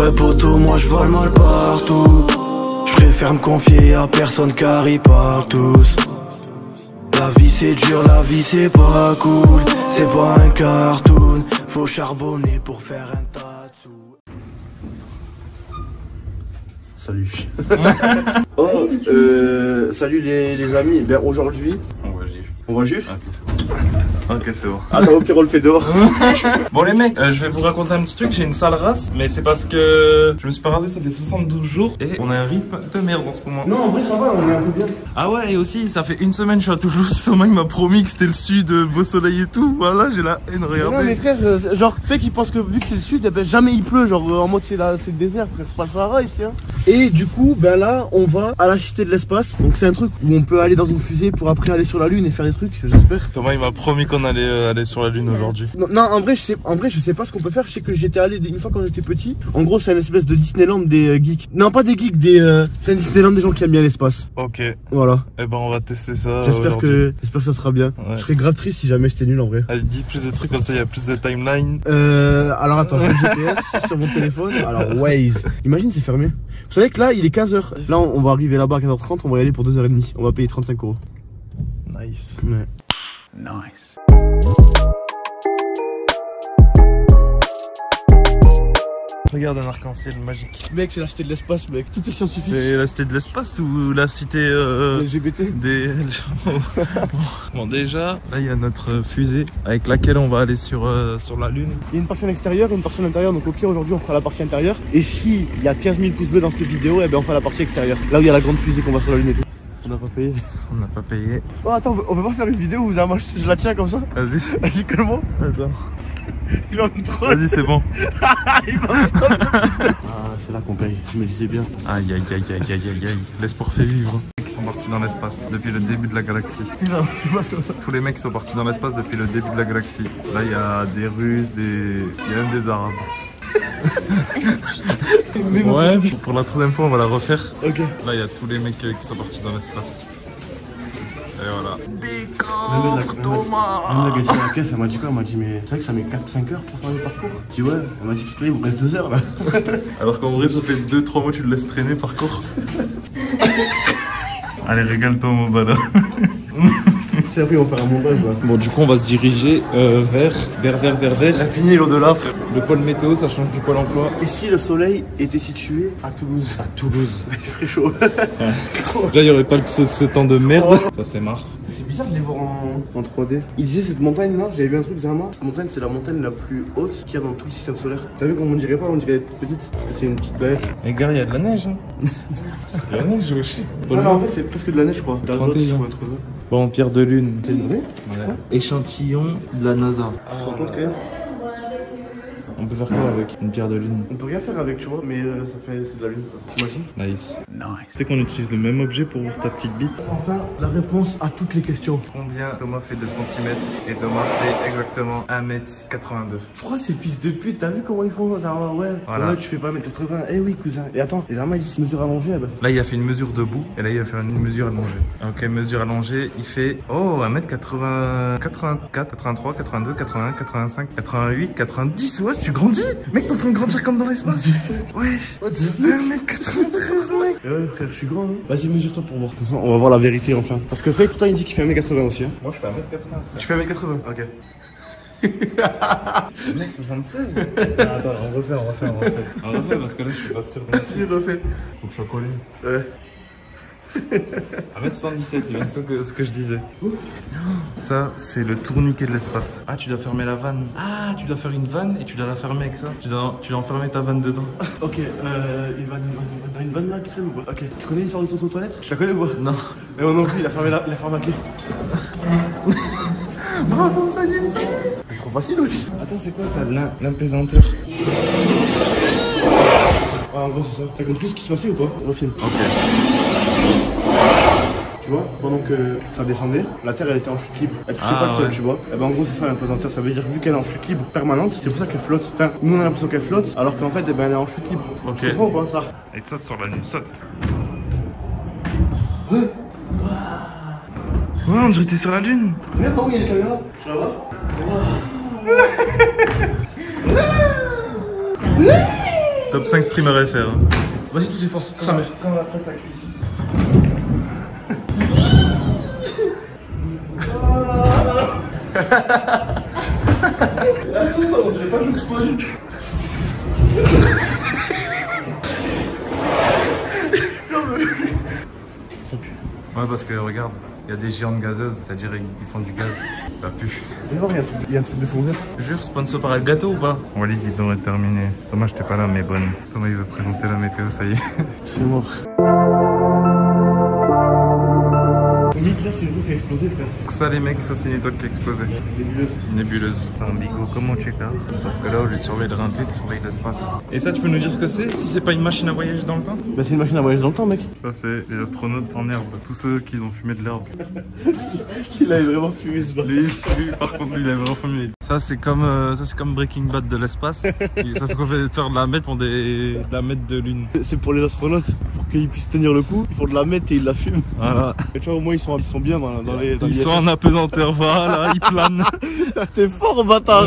Ouais poto, moi je vole mal partout. Je préfère me confier à personne car ils parlent tous. La vie c'est dur, la vie c'est pas cool. C'est pas un cartoon. Faut charbonner pour faire un tas de sous. Salut. Oh, salut les amis. Ben aujourd'hui, on va jus. Ok, c'est bon. Attends, au pire, on le fait dehors. Bon, les mecs, je vais vous raconter un petit truc. J'ai une sale race, mais c'est parce que je me suis pas rasé, ça fait 72 jours et on a un rythme de merde en ce moment. Non, en vrai, ça va, on est un peu bien. Ah ouais, et aussi, ça fait une semaine que je suis à Toulouse. Thomas, il m'a promis que c'était le sud, beau soleil et tout. Voilà, j'ai la haine, regardez. Non, mais frère, genre, fait qu'ils pensent que vu que c'est le sud, eh ben, jamais il pleut. Genre, en mode, c'est le désert, frère, c'est pas le Sahara ici. Hein. Et du coup, ben là, on va à la Cité de l'Espace. Donc, c'est un truc où on peut aller dans une fusée pour après aller sur la Lune et faire des trucs, j'espère. Thomas, il m'a promis qu'on allait aller sur la Lune aujourd'hui. Non, en vrai, je sais pas ce qu'on peut faire. Je sais que j'étais allé une fois quand j'étais petit. En gros, c'est une espèce de Disneyland des geeks. Non, pas des geeks, c'est un Disneyland des gens qui aiment bien l'espace. Ok. Voilà. Et ben, on va tester ça. J'espère que ça sera bien. Ouais. Je serais grave triste si jamais c'était nul en vrai. Allez, dis plus de trucs comme ça, il y a plus de timeline. Alors attends, je fais le GPS sur mon téléphone. Alors Waze. Imagine, c'est fermé. Vous savez que là, il est 15h. Là, on va arriver là-bas à 15h30. On va y aller pour 2h30. On va payer 35 €. Nice. Ouais. Nice. Regarde un arc-en-ciel magique. Mec, c'est la Cité de l'espace, mec. Tout est scientifique. C'est la cité de l'espace ou la cité LGBT des... Bon, déjà, là il y a notre fusée avec laquelle on va aller sur la Lune. Il y a une partie à l'extérieur et une partie à l'intérieur. Donc au pire, aujourd'hui, on fera la partie intérieure. Et si il y a 15 000 pouces bleus dans cette vidéo, eh ben on fera la partie extérieure. Là où il y a la grande fusée qu'on va sur la Lune et tout. On n'a pas payé. On n'a pas payé. Oh attends, on veut pas faire une vidéo où je la tiens comme ça? Vas-y. Vas-y, comment? Attends. Il va me trop. Vas-y, c'est bon. Il va me trop. Ah, c'est là qu'on paye. Je me disais bien. Aïe, aïe, aïe, aïe, aïe, aïe, aïe. L'espoir fait vivre. Les mecs qui sont partis dans l'espace depuis le début de la galaxie. Putain, je vois ce que... Tous les mecs qui sont partis dans l'espace depuis le début de la galaxie. Là, il y a des Russes, il y a même des Arabes. Ouais, pour la troisième fois, on va la refaire. Ok. Là, il y a tous les mecs qui sont partis dans l'espace. Et voilà. Des Même coffres, Thomas. la gars de la caisse, elle m'a dit quoi? Elle m'a dit, mais c'est vrai que ça met 4-5 heures pour faire le parcours. Je dis, ouais. Elle m'a dit, parce que là, il vous reste 2 heures là. Alors qu'en vrai, ça fait 2-3 mois que tu le laisses traîner parcours. Allez, régale-toi, mon bada. C'est après, on va faire un montage là. Bon, du coup, on va se diriger vers. L'infini et l'au-delà, frère. Le pôle météo, ça change du pôle emploi. Et si le soleil était situé à Toulouse? À Toulouse. Il ferait chaud. Là, il n'y aurait pas ce temps de merde. Ça, c'est Mars. C'est bizarre de les voir en 3D. Il disait cette montagne là, j'avais vu un truc dernièrement. Cette montagne, c'est la montagne la plus haute qu'il y a dans tout le système solaire. T'as vu comment on dirait pas? On dirait être petite. Parce que c'est une petite bête. Mais gars, il y a de la neige. Hein. Il y a de la neige, wesh. Non, mais en vrai, c'est presque de la neige, je crois. D'azote, je crois, un truc comme ça. Bon, pierre de lune. C'est vrai? Voilà. Échantillon de la NASA. Tu te rends compte, Claire? On peut faire quoi avec une pierre de lune? On peut rien faire avec, tu vois, mais c'est de la lune, quoi. T'imagines? Nice. Tu sais qu'on utilise le même objet pour ouvrir ta petite bite? Enfin, la réponse à toutes les questions. Combien Thomas fait de centimètres? Et Thomas fait exactement 1m82. Pourquoi ces fils de pute, t'as vu comment ils font ça? Ouais, voilà. Ouais, tu fais pas 1m80. Eh oui, cousin. Et attends, les armes, ils disent mesure allongée. Bah, là, il a fait une mesure debout. Et là, il va faire une mesure allongée. Ok, mesure allongée, il fait. Oh, 1m80. 84, 83, 82, 81, 85, 88, 90. Ouais, tu grandis! Mec, t'es en train de grandir comme dans l'espace. Wesh. 1m93, mec. Ouais, frère, je suis grand. Hein. Vas-y, mesure-toi pour voir. On va voir la vérité enfin. Parce que Fake, tout le temps, il dit qu'il fait 1m80 aussi. Hein. Moi, je fais 1m80. Tu fais 1m80? Ok. Mec, 76. Attends, on refait. On refait parce que là, je suis pas sûr de moi. Si, refait. Faut que je sois collé. Ouais. 1m77, c'est bien ce que je disais. Ça, c'est le tourniquet de l'espace. Ah, tu dois fermer la vanne. Ah, tu dois faire une vanne et tu dois la fermer avec ça. Tu dois enfermer ta vanne dedans. Ok, une vanne là qui traîne ou pas? Ok, tu connais l'histoire de Toto Toilette? Tu la connais ou pas? Non. Mais on non plus, il a fermé la clé. Bravo, ça y est, ça y est. C'est trop facile, wesh. Attends, c'est quoi ça? L'impesanteur. Ah, en gros, c'est ça. T'as compris ce qui se passait ou pas? Refilme. Ok. Tu vois, pendant que ça descendait, la Terre elle était en chute libre. Elle touchait pas le sol, tu vois. Et ben en gros, c'est ça l'impesanteur. Ça veut dire que vu qu'elle est en chute libre permanente, c'est pour ça qu'elle flotte. Enfin, nous on a l'impression qu'elle flotte, alors qu'en fait, eh ben, elle est en chute libre. Ok. Tu comprends ou pas ça? Et saute sur la lune, saute. Ouais, on dirait que t'es sur la lune. regarde où il y a les caméras. Tu la vois? top 5 streamers FR. Hein. Vas-y, toutes tes forces, sa mère. Quand la presse à cuisse. Attends, on dirait pas que je spoil. Ça pue. Ouais, parce que regarde, il y a des géantes gazeuses, c'est-à-dire ils font du gaz, ça pue. Il y a un truc de fond vert. Jure, sponsor par le gâteau ou pas? Walid, il devrait terminer. Dommage, t'es pas là, mais bonne. Thomas, il veut présenter la météo, ça y est. C'est mort. Nick, là, c'est une truc qui a explosé, frère. Ça, les mecs, ça, c'est une étoile qui a explosé. Nébuleuse. Une nébuleuse. C'est un bigot comme au Tcheka. Sauf que là, au lieu de surveiller le rinté, tu surveilles l'espace. Et ça, tu peux nous dire ce que c'est? Si c'est pas une machine à voyager dans le temps? Bah, c'est une machine à voyager dans le temps, mec. Ça, c'est les astronautes en herbe. Tous ceux qui ont fumé de l'herbe. Il avait vraiment fumé ce bâtard. Lui, par contre, lui, il avait vraiment fumé. Ça, c'est comme Breaking Bad de l'espace. Ça fait qu'on fait faire de la meth pour de la meth de lune. C'est pour les astronautes, pour qu'ils puissent tenir le coup. Ils font de la meth et ils la fument. Voilà. Et tu vois, au moins, ils sont bien dans les. Ils sont en apesanteur, voilà, ils planent. T'es fort, bâtard.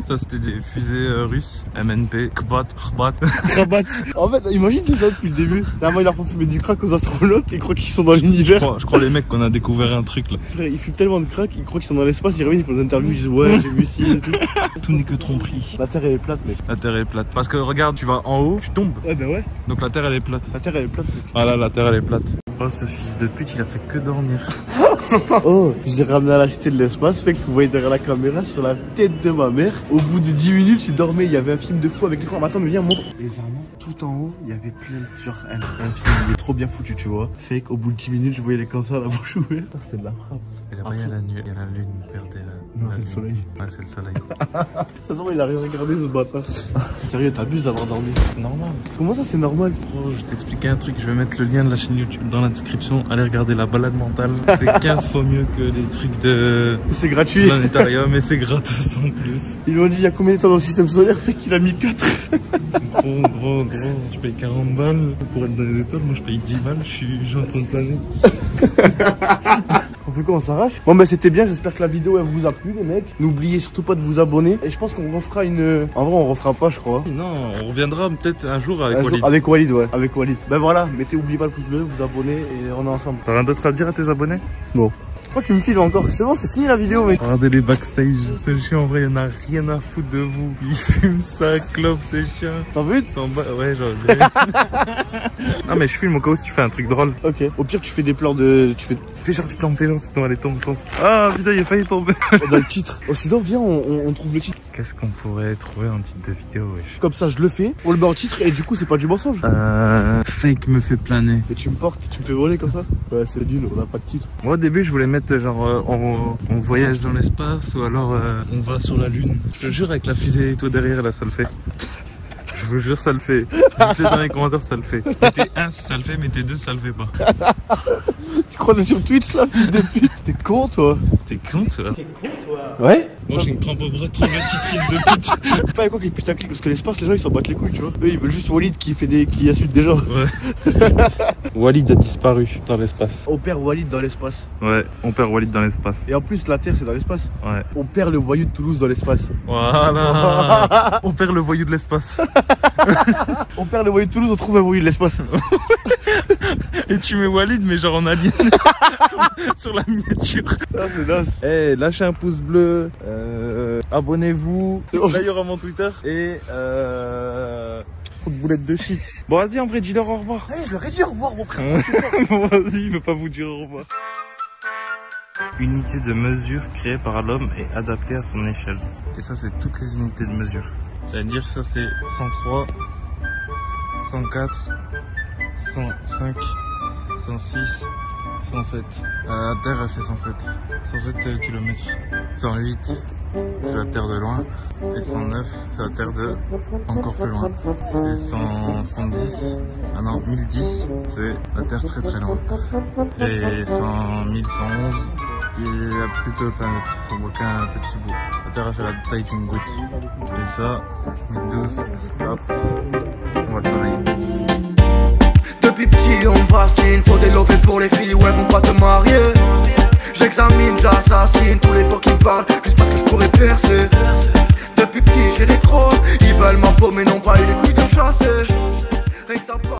Ça, c'était des fusées russes. MNP, Kbat, Khbat. Rabat. En fait, imagine tout ça depuis le début. Dernièrement, ils leur font fumer du crack aux astronautes et ils croient qu'ils sont dans l'univers. Je crois les mecs qu'on a découvert un truc là. Frère, ils fument tellement de crack, ils croient qu'ils sont dans l'espace, ils reviennent, ils font des interviews, ils disent ouais, j'ai vu ci et tout. Tout n'est que tromperie. La Terre, elle est plate, mec. La Terre est plate. Parce que regarde, tu vas en haut, tu tombes. Ouais, bah ouais. Donc la Terre elle est plate. La Terre, elle est plate, mec. Voilà, la Terre elle est plate. Oh, ce fils de pute, il a fait que dormir. Oh, je l'ai ramené à la cité de l'espace, fait que vous voyez derrière la caméra sur la tête de ma mère. Au bout de 10 minutes, il dormait, il y avait un film de fou avec l'écran. Attends, mais viens, montre. Les Allemands, tout en haut, il y avait plein de genre un film, il est trop bien foutu, tu vois. Fait qu'au bout de 10 minutes, je voyais les cancers, la bouche ouverte. C'était de la frappe. Et là-bas, il y a la nuit, il y a la lune, regardez là. Non, c'est le soleil. Ouais, c'est le soleil. Ça se voit, il a rien regardé ce bâtard. Sérieux, t'abuses d'avoir dormi. C'est normal. Comment ça, c'est normal? Oh, je vais t'expliquer un truc, je vais mettre le lien de la chaîne YouTube dans la description. Allez regarder la balade mentale. C'est 15 fois mieux que les trucs de C'est gratuit. planétarium, mais c'est gratos en plus. Ils lui ont dit, il y a combien de temps dans le système solaire? Fait qu'il a mis 4. Gros, je paye 40 balles pour être dans les étoiles, moi je paye 10 balles, je suis en train de planer. On fait quoi, on s'arrache? Bon bah c'était bien, j'espère que la vidéo elle vous a plu les mecs. N'oubliez surtout pas de vous abonner. Et je pense qu'on refera une... En vrai on refera pas je crois. Non, on reviendra peut-être un jour avec Walid. Avec Walid, ouais, avec Walid. Ben voilà, oubliez pas le pouce bleu, vous abonnez et on est ensemble. T'as rien d'autre à dire à tes abonnés? Non. Pourquoi tu me files encore? C'est bon, c'est fini la vidéo mec. Regardez les backstage, ce chien en vrai il en a rien à foutre de vous. Il fume sa clope ce chien. T'as vu? Ouais genre. Non mais je filme au cas où si tu fais un truc drôle. Ok. Au pire tu fais des plans de... Fais genre tu tombes, allez tombe. Ah putain il a failli tomber. Dans le titre. Oh sinon viens on trouve le titre. Qu'est-ce qu'on pourrait trouver en titre de vidéo wesh? Comme ça je le fais, on le met en titre et du coup c'est pas du mensonge. Fake me fait planer. Et tu me portes, tu me fais voler comme ça? Ouais c'est nul, on a pas de titre. Moi au début je voulais mettre genre on voyage dans l'espace ou alors on va sur la lune. Je te jure avec la fusée et toi derrière là ça le fait. Je vous jure ça le fait. Dites-le dans les commentaires ça le fait. Mettez 1 si ça le fait, mettez 2 si ça le fait pas. Tu crois que sur Twitch là, fils de pute? T'es con toi? T'es con toi? T'es con toi? Ouais? Moi j'ai une crampe au bras traumatique fils de pute. Pas quoi qui putaclic parce que l'espace les gens ils s'en battent les couilles tu vois. Eux ils veulent juste Walid qui insulte des gens. Ouais. Walid a disparu dans l'espace. On perd Walid dans l'espace. Ouais, on perd Walid dans l'espace. Et en plus la Terre c'est dans l'espace. Ouais. On perd le voyou de Toulouse dans l'espace. Voilà. On perd le voyou de l'espace. On perd le voyou de Toulouse, on trouve un voyou de l'espace. Et tu mets Walid mais genre en alien sur la miniature. Ah c'est naze. Eh, lâchez un pouce bleu, abonnez-vous, Oh. d'ailleurs à mon Twitter et trop de boulettes de shit. Bon vas-y en vrai dis-leur au revoir. Hey, je leur ai dit au revoir mon frère. Bon vas-y, il veut pas vous dire au revoir. Unité de mesure créée par l'homme et adaptée à son échelle. Et ça c'est toutes les unités de mesure. Ça veut dire ça c'est 103, 104, 105, 106, 107. La Terre elle fait 107. 107 km. 108 c'est la Terre de loin. Et 109 c'est la Terre de encore plus loin. Et 110, ah non 1010 c'est la Terre très très loin. Et 1111 il y a plus de planètes, on voit qu'un petit bout. La Terre a fait la taille d'une goutte. Et ça, 1012, hop, on voit le soleil. Depuis petit on me fascine, faut des lovés pour les filles, ouais vont pas te marier. J'examine, j'assassine tous les fois qui me parlent, juste parce que je pourrais percer. Depuis depuis petit j'ai les crocs. Ils veulent ma peau mais n'ont pas eu les couilles de me chasser.